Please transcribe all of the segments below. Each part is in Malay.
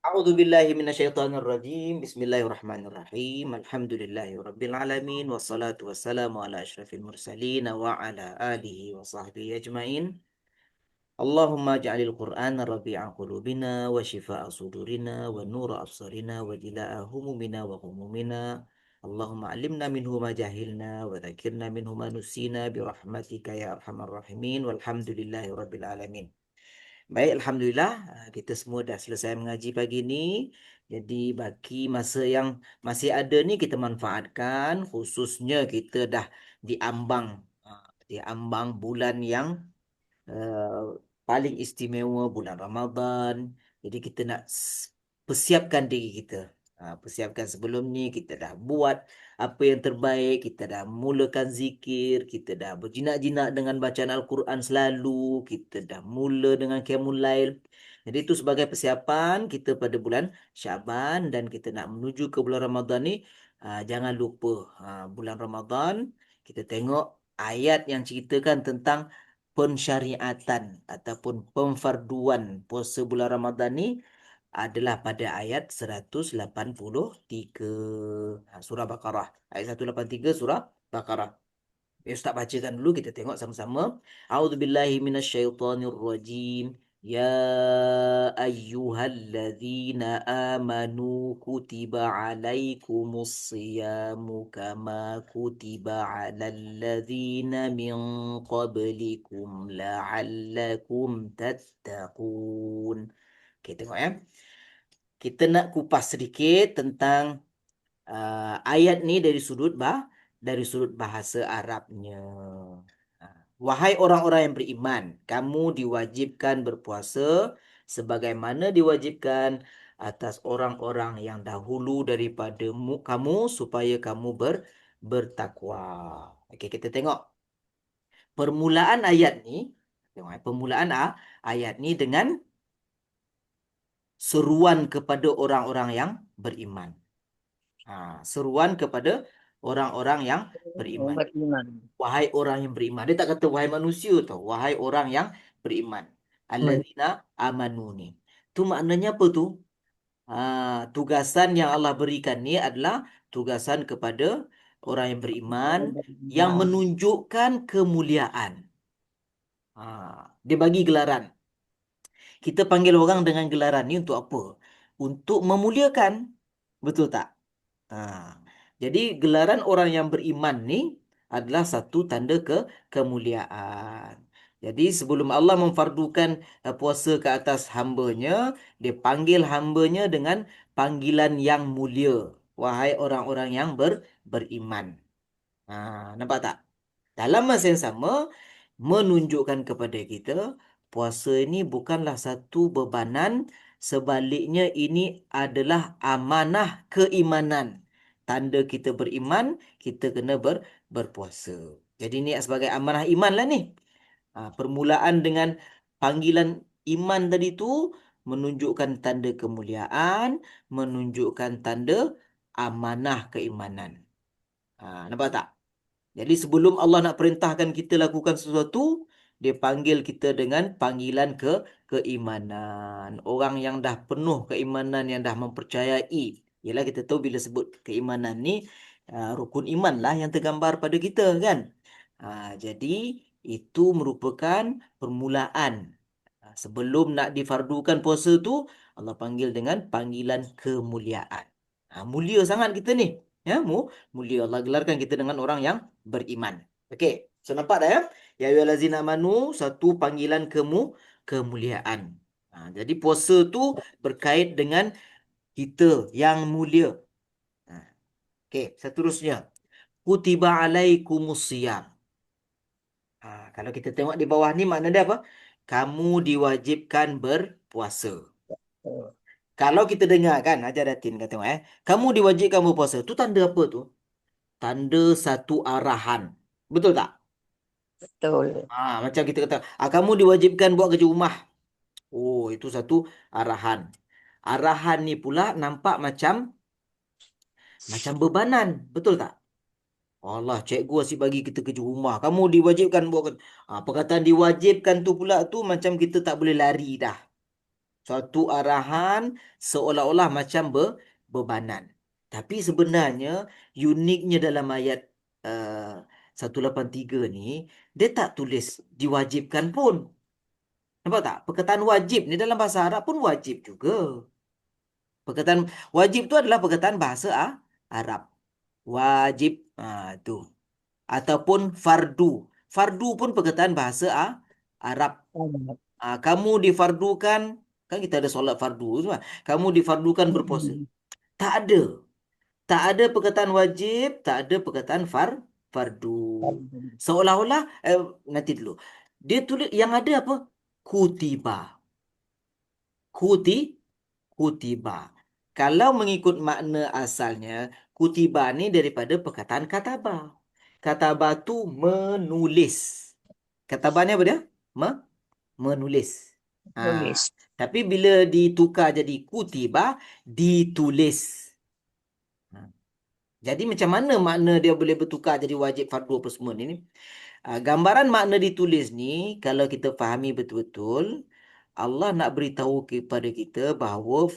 A'udzu billahi minasyaitonir rajim. Bismillahirrahmanirrahim. Alhamdulillahi rabbil alamin wassalatu wassalamu ala asyrafil mursalin wa ala alihi wa sahbihi ajmain. Allahumma ja'alil Qur'ana rabi'a qulubina wa shifaa'a sudurina wa nura absarina wa jilaa'a humumina wa humumina. Allahumma 'allimna minhu ma jahilna wa dzakirna minhu ma nusina bi rahmatika ya arhamar rahimin walhamdulillahi rabbil alamin. Baik, Alhamdulillah, kita semua dah selesai mengaji pagi ni. Jadi bagi masa yang masih ada ni kita manfaatkan, khususnya kita dah diambang diambang bulan yang paling istimewa, bulan Ramadan. Jadi kita nak persiapkan diri kita. Persiapkan sebelum ni kita dah buat apa yang terbaik, kita dah mulakan zikir, kita dah berjinak-jinak dengan bacaan Al-Quran selalu, kita dah mula dengan Qiyamul Lail. Jadi itu sebagai persiapan kita pada bulan Syaban dan kita nak menuju ke bulan Ramadan ni. Jangan lupa bulan Ramadan kita tengok ayat yang ceritakan tentang pensyariatan ataupun pemfarduan puasa bulan Ramadan ni adalah pada ayat 183 surah Baqarah. Ayat 183 surah Baqarah. Ustaz bacakan dulu, kita tengok sama-sama. A'udzubillahi minasyaitonirrajim. Ya ayyuhalladzina amanu kutiba alaikumus siyamu kama kutiba alal ladzina min qablikum la'allakum tattaqun. Okey, tengok ya. Kita nak kupas sedikit tentang ayat ni dari sudut bahasa Arabnya. Wahai orang-orang yang beriman, kamu diwajibkan berpuasa sebagaimana diwajibkan atas orang-orang yang dahulu daripada kamu supaya kamu bertakwa. Okey, kita tengok permulaan ayat ni. Tengok permulaan ayat ni dengan seruan kepada orang-orang yang beriman. Seruan kepada orang-orang yang beriman. Beriman. Wahai orang yang beriman. Dia tak kata wahai manusia tau. Wahai orang yang beriman. Alladzina amanu ni. Tu maknanya apa tu? Tugasan yang Allah berikan ni adalah tugasan kepada orang yang beriman yang menunjukkan kemuliaan. Dia bagi gelaran. Kita panggil orang dengan gelaran ni untuk apa? Untuk memuliakan. Betul tak? Jadi gelaran orang yang beriman ni adalah satu tanda kemuliaan. Jadi sebelum Allah memfardukan puasa ke atas hambanya, dia panggil hambanya dengan panggilan yang mulia. Wahai orang-orang yang beriman. Nampak tak? Dalam masa yang sama, menunjukkan kepada kita, puasa ini bukanlah satu bebanan, sebaliknya ini adalah amanah keimanan. Tanda kita beriman, kita kena berpuasa. Jadi ni sebagai amanah iman lah ni. Permulaan dengan panggilan iman tadi tu menunjukkan tanda kemuliaan, menunjukkan tanda amanah keimanan. Nampak tak? Jadi sebelum Allah nak perintahkan kita lakukan sesuatu, dia panggil kita dengan panggilan keimanan. Orang yang dah penuh keimanan, yang dah mempercayai. Yalah, kita tahu bila sebut keimanan ni, rukun iman lah yang tergambar pada kita kan. Jadi itu merupakan permulaan. Sebelum nak difardukan puasa tu, Allah panggil dengan panggilan kemuliaan. Mulia sangat kita ni. Ya, mulia. Allah gelarkan kita dengan orang yang beriman. Okey. So nampak dah ya? Ya ayyuhallazina amanu, satu panggilan kemuliaan. Jadi puasa tu berkait dengan kita yang mulia. Okey, seterusnya. Kutiba alaikumus siyam. Kalau kita tengok di bawah ni makna dia apa? Kamu diwajibkan berpuasa. Kalau kita dengar kan, Hajar Datin kata tengok kamu diwajibkan berpuasa. Tu tanda apa tu? Tanda satu arahan. Betul tak? Betul. Macam kita kata, kamu diwajibkan buat kerja rumah. Oh, itu satu arahan. Arahan ni pula nampak macam bebanan. Betul tak? Allah, cikgu asyik bagi kita kerja rumah. Kamu diwajibkan buat. Perkataan diwajibkan tu pula tu macam kita tak boleh lari dah. Suatu arahan seolah-olah macam bebanan. Tapi sebenarnya uniknya dalam ayat uh, 183 ni, dia tak tulis diwajibkan pun. Nampak tak? Perkataan wajib ni dalam bahasa Arab pun wajib juga. Perkataan wajib tu adalah perkataan bahasa Arab. Wajib. Tu. Ataupun fardu. Fardu pun perkataan bahasa Arab. Kamu difardukan, kan kita ada solat fardu semua. Kamu difardukan berpuasa. Tak ada. Tak ada perkataan wajib, tak ada perkataan fardu. Seolah-olah, nanti dulu. Dia tulis, yang ada apa? Kutiba. Kuti, kutiba. Kalau mengikut makna asalnya, kutiba ni daripada perkataan kataba. Kataba tu menulis. Kataba ni apa dia? Menulis. Ha. Tulis. Tapi bila ditukar jadi kutiba, ditulis. Ha. Jadi macam mana makna dia boleh bertukar jadi wajib fardu apa semua ni? Gambaran makna ditulis ni, kalau kita fahami betul-betul, Allah nak beritahu kepada kita bahawa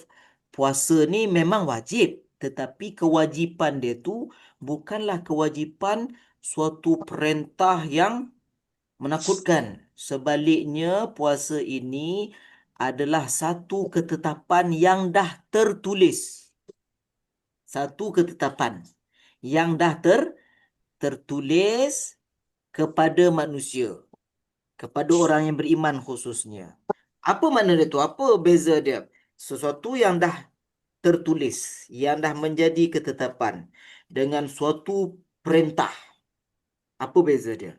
puasa ni memang wajib. Tetapi kewajipan dia tu bukanlah kewajipan suatu perintah yang menakutkan. Sebaliknya, puasa ini adalah satu ketetapan yang dah tertulis. Satu ketetapan yang dah tertulis kepada manusia. Kepada orang yang beriman khususnya. Apa makna dia tu? Apa beza dia? Sesuatu yang dah tertulis, yang dah menjadi ketetapan dengan suatu perintah. Apa beza dia?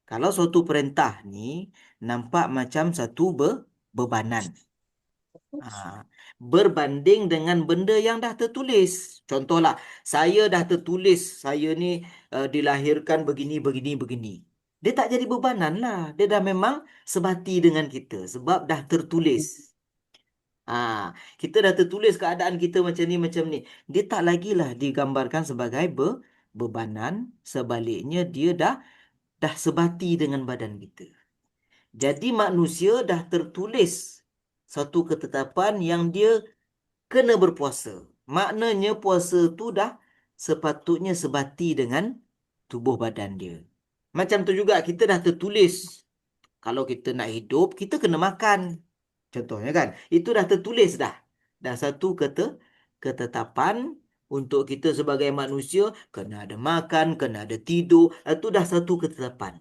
Kalau suatu perintah ni nampak macam satu bebanan. Berbanding dengan benda yang dah tertulis. Contohlah, saya dah tertulis, saya ni dilahirkan begini, begini, begini. Dia tak jadi bebanan lah. Dia dah memang sebati dengan kita sebab dah tertulis. Kita dah tertulis keadaan kita macam ni, macam ni. Dia tak lagilah digambarkan sebagai bebanan. Sebaliknya, dia dah sebati dengan badan kita. Jadi manusia dah tertulis satu ketetapan yang dia kena berpuasa. Maknanya puasa tu dah sepatutnya sebati dengan tubuh badan dia. Macam tu juga kita dah tertulis. Kalau kita nak hidup, kita kena makan. Contohnya kan, itu dah tertulis dah. Dah satu ketetapan untuk kita sebagai manusia, kena ada makan, kena ada tidur. Itu dah satu ketetapan.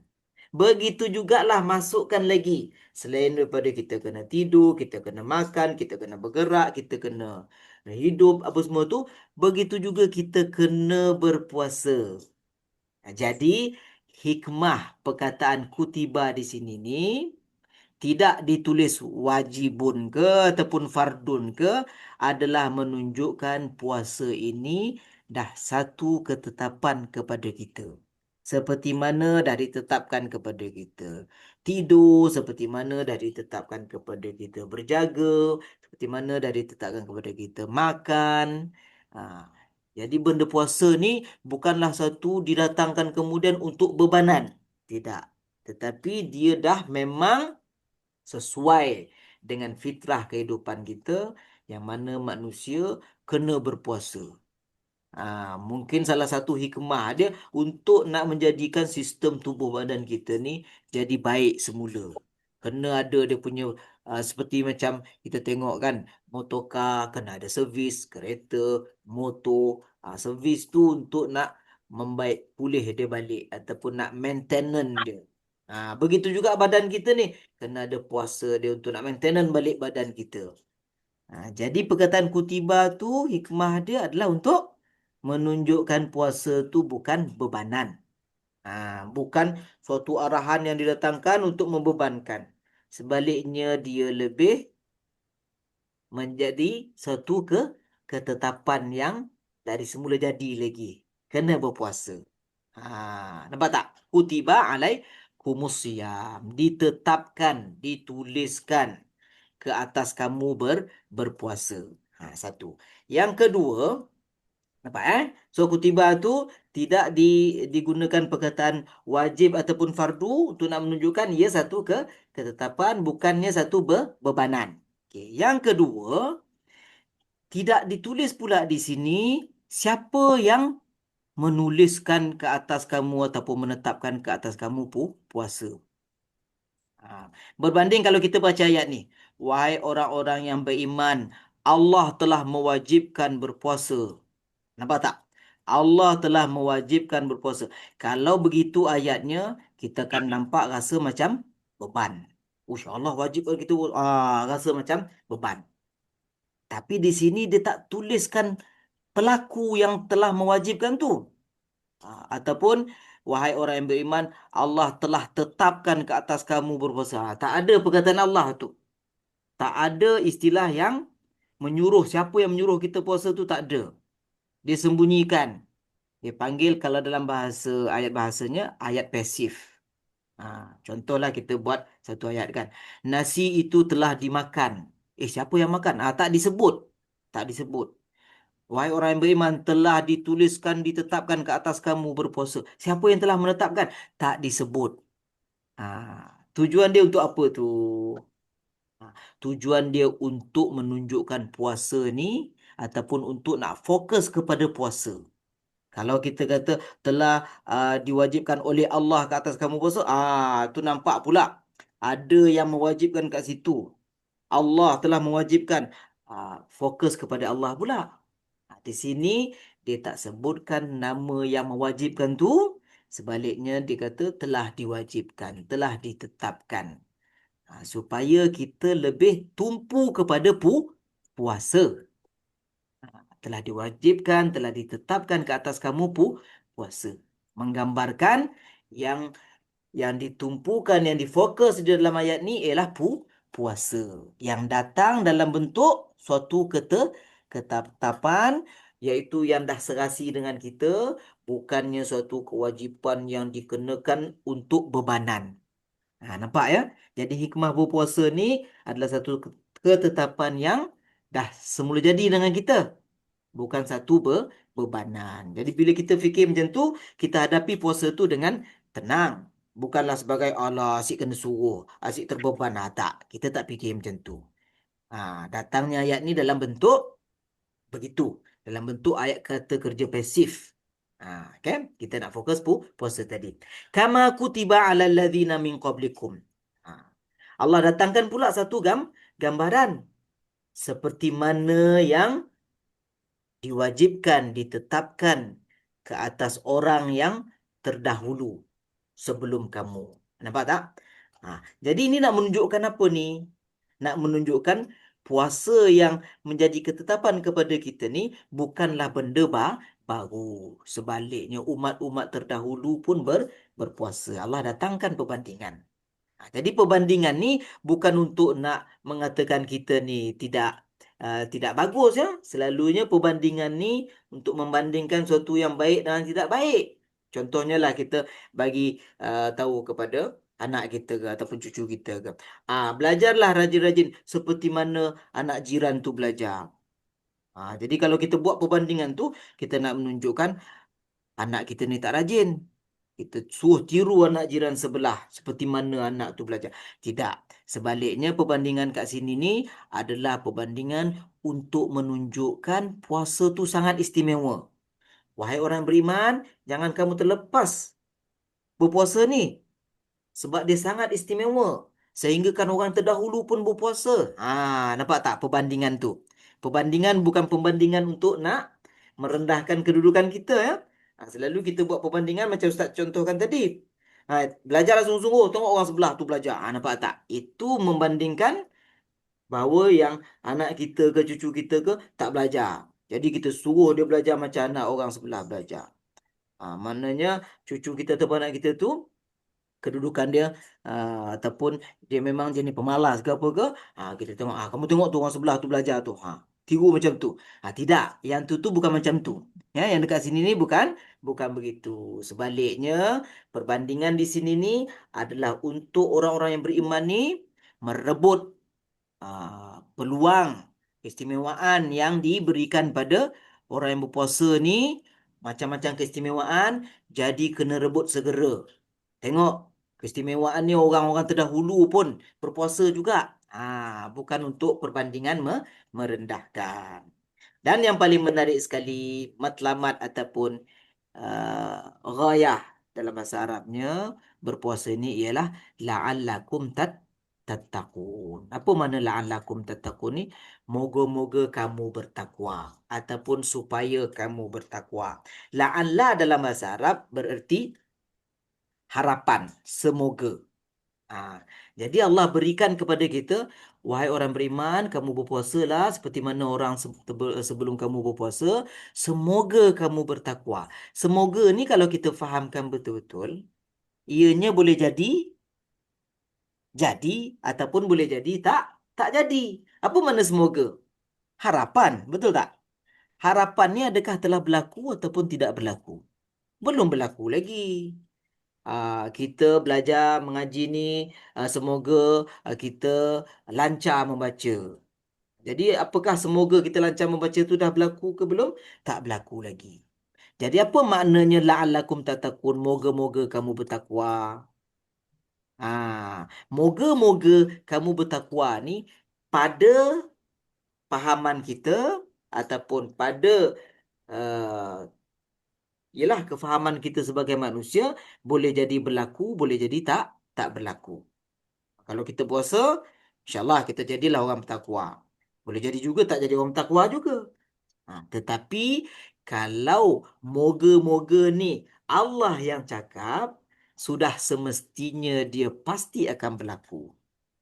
Begitu jugalah masukkan lagi. Selain daripada kita kena tidur, kita kena makan, kita kena bergerak, kita kena hidup, apa semua tu. Begitu juga kita kena berpuasa. Jadi, hikmah perkataan kutiba di sini ni, tidak ditulis wajibun ke ataupun fardun ke, adalah menunjukkan puasa ini dah satu ketetapan kepada kita. Seperti mana dah ditetapkan kepada kita tidur, seperti mana dah ditetapkan kepada kita berjaga, seperti mana dah ditetapkan kepada kita makan. Ha. Jadi benda puasa ni bukanlah satu didatangkan kemudian untuk bebanan. Tidak. Tetapi dia dah memang sesuai dengan fitrah kehidupan kita yang mana manusia kena berpuasa. Mungkin salah satu hikmah dia untuk nak menjadikan sistem tubuh badan kita ni jadi baik semula. Kena ada dia punya seperti macam kita tengok kan, motorcar kena ada servis, kereta, motor, servis tu untuk nak membaik pulih dia balik ataupun nak maintenance dia. Begitu juga badan kita ni kena ada puasa dia untuk nak maintenance balik badan kita. Jadi perkataan kutiba tu hikmah dia adalah untuk menunjukkan puasa tu bukan bebanan. Bukan suatu arahan yang didatangkan untuk membebankan. Sebaliknya dia lebih menjadi satu ketetapan yang dari semula jadi lagi. Kena berpuasa. Nampak tak? Kutiba alaikumusiyam. Ditetapkan, dituliskan ke atas kamu berpuasa. Satu. Yang kedua, nampak So kutiba tu tidak digunakan perkataan wajib ataupun fardu untuk nak menunjukkan ia satu ketetapan, bukannya satu bebanan. Okey, yang kedua, tidak ditulis pula di sini siapa yang menuliskan ke atas kamu ataupun menetapkan ke atas kamu puasa. Ha. Berbanding kalau kita baca ayat ni, wahai orang-orang yang beriman, Allah telah mewajibkan berpuasa. Nampak tak? Allah telah mewajibkan berpuasa. Kalau begitu ayatnya, kita akan nampak rasa macam beban. Ush, Allah wajibkan kita rasa macam beban. Tapi di sini dia tak tuliskan pelaku yang telah mewajibkan tu. Ataupun wahai orang yang beriman, Allah telah tetapkan ke atas kamu berpuasa. Tak ada perkataan Allah tu. Tak ada istilah yang menyuruh. Siapa yang menyuruh kita puasa tu tak ada. Dia sembunyikan. Dia panggil kalau dalam bahasa ayat bahasanya ayat pasif. Contohlah kita buat satu ayat kan. Nasi itu telah dimakan. Siapa yang makan? Tak disebut. Tak disebut. Wahai orang yang beriman, telah dituliskan, ditetapkan ke atas kamu berpuasa. Siapa yang telah menetapkan? Tak disebut. Tujuan dia untuk apa tu? Tujuan dia untuk menunjukkan puasa ni ataupun untuk nak fokus kepada puasa. Kalau kita kata telah diwajibkan oleh Allah ke atas kamu puasa, tu nampak pula ada yang mewajibkan kat situ. Allah telah mewajibkan. Fokus kepada Allah pula. Di sini dia tak sebutkan nama yang mewajibkan tu. Sebaliknya dia kata telah diwajibkan, telah ditetapkan. Supaya kita lebih tumpu kepada puasa. Telah diwajibkan, telah ditetapkan ke atas kamu puasa. Menggambarkan yang ditumpukan, yang difokus di dalam ayat ni ialah puasa. Yang datang dalam bentuk suatu ketetapan, iaitu yang dah serasi dengan kita, bukannya suatu kewajipan yang dikenakan untuk bebanan. Nampak ya? Jadi hikmah berpuasa ni adalah satu ketetapan yang dah semula jadi dengan kita. Bukan satu bebanan. Jadi bila kita fikir macam tu, kita hadapi puasa tu dengan tenang. Bukanlah sebagai Allah, asyik kena suruh, asyik terbeban. Tak, kita tak fikir macam tu. Datangnya ayat ni dalam bentuk begitu. Dalam bentuk ayat kata kerja pasif. Okay? Kita nak fokus puasa tadi. Kama kutiba alal ladzina min qablikum. Ha. Allah datangkan pula satu gambaran. Seperti mana yang diwajibkan, ditetapkan ke atas orang yang terdahulu sebelum kamu. Nampak tak? Jadi ini nak menunjukkan apa ni? Nak menunjukkan puasa yang menjadi ketetapan kepada kita ni bukanlah benda baru. Sebaliknya umat-umat terdahulu pun berpuasa. Allah datangkan perbandingan. Jadi perbandingan ni bukan untuk nak mengatakan kita ni tidak bagus ya. Selalunya perbandingan ni untuk membandingkan sesuatu yang baik dengan tidak baik. Contohnya lah kita bagi tahu kepada anak kita ke ataupun cucu kita ke. Belajarlah rajin-rajin seperti mana anak jiran tu belajar. Jadi kalau kita buat perbandingan tu, kita nak menunjukkan anak kita ni tak rajin. Kita suruh tiru anak jiran sebelah seperti mana anak tu belajar. Tidak. Sebaliknya perbandingan kat sini ni adalah perbandingan untuk menunjukkan puasa tu sangat istimewa. Wahai orang beriman, jangan kamu terlepas berpuasa ni. Sebab dia sangat istimewa. Sehingga kan orang terdahulu pun berpuasa. Nampak tak perbandingan tu? Perbandingan bukan perbandingan untuk nak merendahkan kedudukan kita ya. Selalu kita buat perbandingan macam Ustaz contohkan tadi. Belajarlah sungguh-sungguh. Tengok orang sebelah tu belajar. Nampak tak? Itu membandingkan bahawa yang anak kita ke cucu kita ke tak belajar. Jadi kita suruh dia belajar macam anak orang sebelah belajar. Maknanya cucu kita atau anak kita tu kedudukan dia ataupun dia memang jenis pemalas ke apa ke, kita tengok kamu tengok tu orang sebelah tu belajar tu, tiru macam tu. Tidak, yang tu bukan macam tu ya. Yang dekat sini ni bukan begitu. Sebaliknya perbandingan di sini ni adalah untuk orang-orang yang beriman ni merebut peluang keistimewaan yang diberikan pada orang yang berpuasa ni. Macam-macam keistimewaan, jadi kena rebut segera. Tengok, keistimewaan ni orang-orang terdahulu pun berpuasa juga. Bukan untuk perbandingan merendahkan. Dan yang paling menarik sekali, matlamat ataupun ghayah dalam bahasa Arabnya berpuasa ini ialah la'allakum tattaqun. Apa makna la'allakum tattaqun ni? Moga-moga kamu bertakwa ataupun supaya kamu bertakwa. La'alla dalam bahasa Arab bererti harapan, semoga. Ah, jadi Allah berikan kepada kita, wahai orang beriman, kamu berpuasalah seperti mana orang sebelum kamu berpuasa. Semoga kamu bertakwa. Semoga ni kalau kita fahamkan betul-betul, ianya boleh jadi ataupun boleh jadi tak jadi. Apa makna semoga? Harapan, betul tak? Harapan ni adakah telah berlaku ataupun tidak berlaku? Belum berlaku lagi. Kita belajar mengaji ni, semoga kita lancar membaca. Jadi apakah semoga kita lancar membaca tu dah berlaku ke belum? Tak berlaku lagi. Jadi apa maknanya la'allakum tattaqun, moga-moga kamu bertakwa. Moga-moga kamu bertakwa ni pada pahaman kita ataupun pada ialah kefahaman kita sebagai manusia boleh jadi berlaku, boleh jadi tak berlaku. Kalau kita puasa, insyaAllah kita jadilah orang bertakwa. Boleh jadi juga tak jadi orang bertakwa juga. Tetapi kalau moga-moga ni Allah yang cakap, sudah semestinya dia pasti akan berlaku.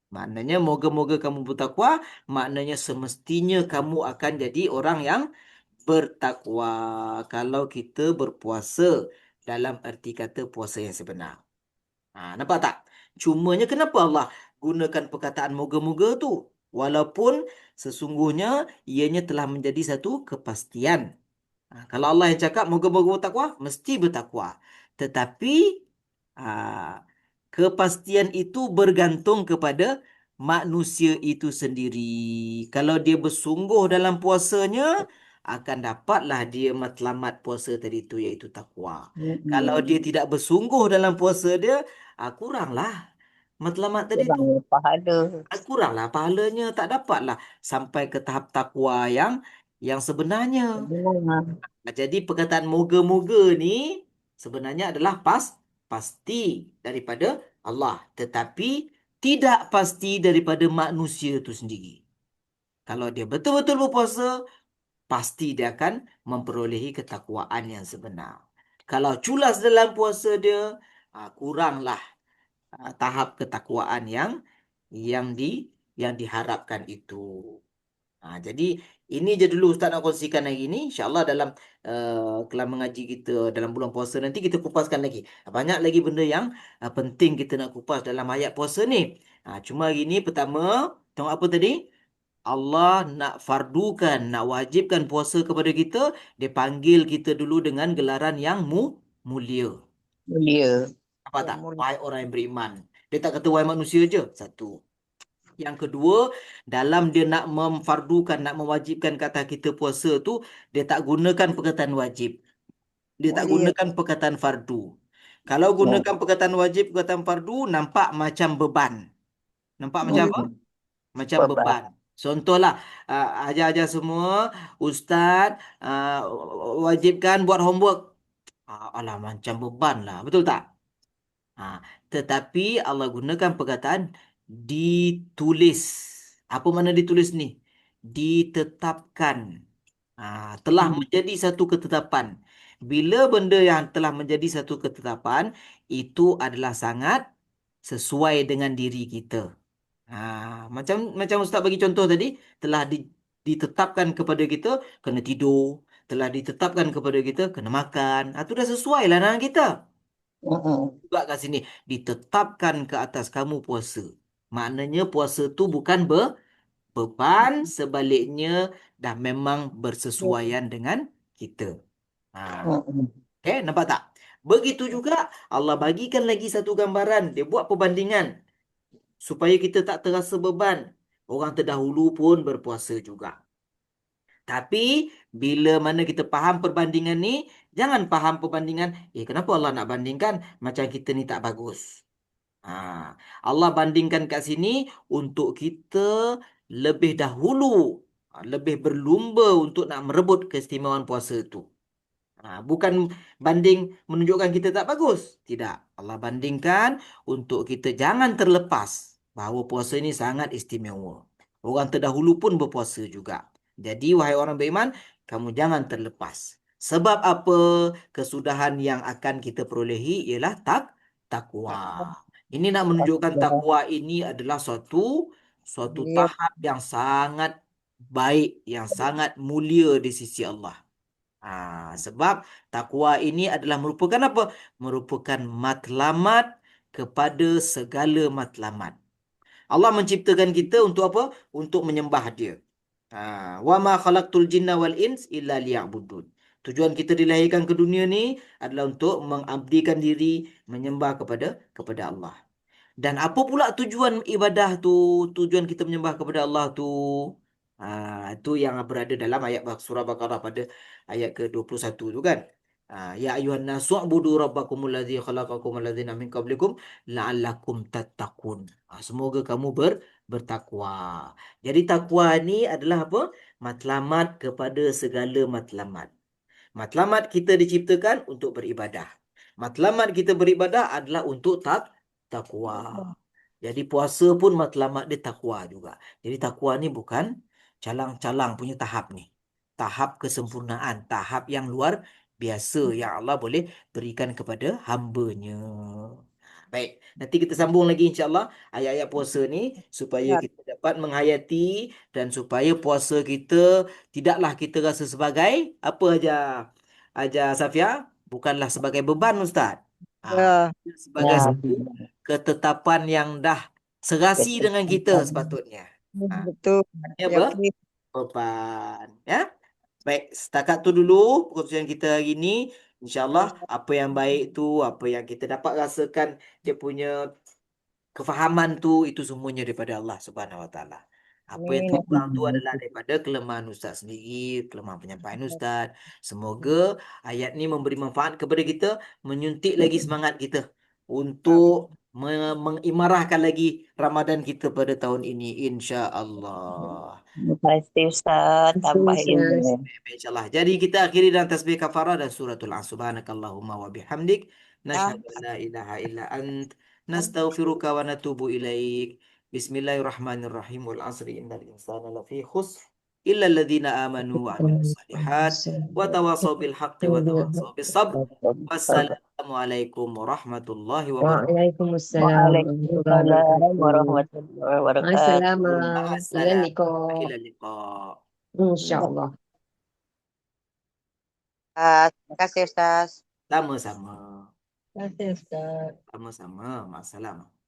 Maknanya moga-moga kamu bertakwa, maknanya semestinya kamu akan jadi orang yang bertakwa. Kalau kita berpuasa dalam erti kata puasa yang sebenar. Nampak tak? Cumanya kenapa Allah gunakan perkataan moga-moga tu? Walaupun sesungguhnya ianya telah menjadi satu kepastian. Kalau Allah yang cakap moga-moga bertakwa, mesti bertakwa. Tetapi ah, kepastian itu bergantung kepada manusia itu sendiri. Kalau dia bersungguh dalam puasanya, akan dapatlah dia matlamat puasa tadi itu, iaitu takwa. Kalau dia Mm-mm. tidak bersungguh dalam puasa dia, kuranglah matlamat tadi itu. Kurangnya pahala. Kuranglah pahalanya, tak dapatlah sampai ke tahap takwa yang sebenarnya. Benar. Jadi perkataan moga-moga ni sebenarnya adalah pasti daripada Allah, tetapi tidak pasti daripada manusia itu sendiri. Kalau dia betul-betul berpuasa, pasti dia akan memperolehi ketakwaan yang sebenar. Kalau culas dalam puasa dia, kuranglah tahap ketakwaan yang di yang diharapkan itu. Jadi ini je dulu Ustaz nak kongsikan hari ini. InsyaAllah dalam kelas mengaji kita dalam bulan puasa nanti kita kupaskan lagi. Banyak lagi benda yang penting kita nak kupas dalam ayat puasa ni. Cuma hari ini pertama, tengok apa tadi? Allah nak fardukan, nak wajibkan puasa kepada kita. Dia panggil kita dulu dengan gelaran yang mulia. Mulia. Apa Yang tak? mulia. Wahai orang yang beriman. Dia tak kata wahai manusia je. Satu. Yang kedua, dalam dia nak memfardukan, nak mewajibkan kata kita puasa tu, dia tak gunakan perkataan wajib. Dia tak Mulia. gunakan perkataan fardu. Kalau Oh. gunakan perkataan wajib, perkataan fardu, nampak macam beban. Nampak macam apa? Mm-mm. Macam Beban. beban. Contohlah, ajar-ajar semua, Ustaz wajibkan buat homework. Alah, macam beban lah. Betul tak? Ha, tetapi Allah gunakan perkataan ditulis. Apa makna ditulis ni? Ditetapkan. Telah Mm. menjadi satu ketetapan. Bila benda yang telah menjadi satu ketetapan, itu adalah sangat sesuai dengan diri kita. Macam Ustaz bagi contoh tadi, telah ditetapkan kepada kita kena tidur, telah ditetapkan kepada kita kena makan. Itu dah sesuai lah dengan kita Mm-mm. juga kat sini ditetapkan ke atas kamu puasa. Maknanya puasa tu bukan beban, sebaliknya dah memang bersesuaian dengan kita. Ha. Mm-mm. Okay, nampak tak? Begitu juga Allah bagikan lagi satu gambaran. Dia buat perbandingan supaya kita tak terasa beban. Orang terdahulu pun berpuasa juga. Tapi bila mana kita faham perbandingan ni, jangan faham perbandingan, kenapa Allah nak bandingkan macam kita ni tak bagus. Ha, Allah bandingkan kat sini untuk kita lebih dahulu, lebih berlumba untuk nak merebut keistimewaan puasa tu. Bukan banding menunjukkan kita tak bagus. Tidak. Allah bandingkan untuk kita jangan terlepas bahawa puasa ini sangat istimewa. Orang terdahulu pun berpuasa juga. Jadi wahai orang beriman, kamu jangan terlepas. Sebab apa? Kesudahan yang akan kita perolehi ialah takwa. Ini nak menunjukkan takwa ini adalah suatu Dia tahap yang sangat baik, yang sangat mulia di sisi Allah. Sebab takwa ini adalah merupakan apa? Merupakan matlamat kepada segala matlamat. Allah menciptakan kita untuk apa? Untuk menyembah Dia. Wa ma khalaqtul jinna wal ins illa liya'budun. Tujuan kita dilahirkan ke dunia ni adalah untuk mengabdikan diri, menyembah kepada Allah. Dan apa pula tujuan ibadah tu? Tujuan kita menyembah kepada Allah tu? Itu yang berada dalam ayat surah Baqarah pada ayat ke-21 tu kan. Ya ayuhan nasu ubudu rabbakumul ladzi khalaqakum wal ladzina min qablikum la'allakum tattaqun. Semoga kamu bertakwa. Jadi takwa ni adalah apa? Matlamat kepada segala matlamat. Matlamat kita diciptakan untuk beribadah. Matlamat kita beribadah adalah untuk takwa. Jadi puasa pun matlamat dia takwa juga. Jadi takwa ni bukan calang-calang punya tahap ni. Tahap kesempurnaan, tahap yang luar biasa yang Allah boleh berikan kepada hamba-Nya. Baik, nanti kita sambung lagi insya-Allah ayat-ayat puasa ni supaya kita dapat menghayati dan supaya puasa kita tidaklah kita rasa sebagai apa aja Safia, bukanlah sebagai beban Ustaz. ya, Sebagai ya, satu ketetapan yang dah serasi dengan kita sepatutnya. betul. Ini apa? Yakin. Beban. Ya. Baik, setakat tu dulu perkongsian kita hari ini. InsyaAllah apa yang baik tu, apa yang kita dapat rasakan dia punya kefahaman tu, itu semuanya daripada Allah Subhanahu Wa Taala. Apa yang terkurang tu adalah daripada kelemahan Ustaz sendiri, kelemahan penyampaian Ustaz. Semoga ayat ni memberi manfaat kepada kita, menyuntik lagi semangat kita untuk mengimarahkan lagi Ramadan kita pada tahun ini, insya-Allah. Terima kasih Ustaz, tambah ilmu. Baik, InsyaAllah. Jadi kita akhiri dengan tasbih kafarah dan suratul As. Subhanakallahumma wa bihamdik. Ya, Nashhadu an la ilaha illa ant. Nastaghfiruka wa natubu ilaik. Bismillahirrahmanirrahim. Wal asri innal insana lafi khusr. Illa alladhina amanu wa amilus salihat. Wa tawasaw bil haqqi wa tawasaw bis sabr. Wassalamualaikum warahmatullahi wabarakatuh. Waalaikumsalam warahmatullahi Waalaikumsalam wabarakatuh. warahmatullahi Assalamu wabarakatuh. ila Ma'assalam. liqa. Ila liqa. Insyaallah. Terima kasih Ustaz. Sama-sama. Terima kasih Ustaz. Sama-sama. Ma'assalam.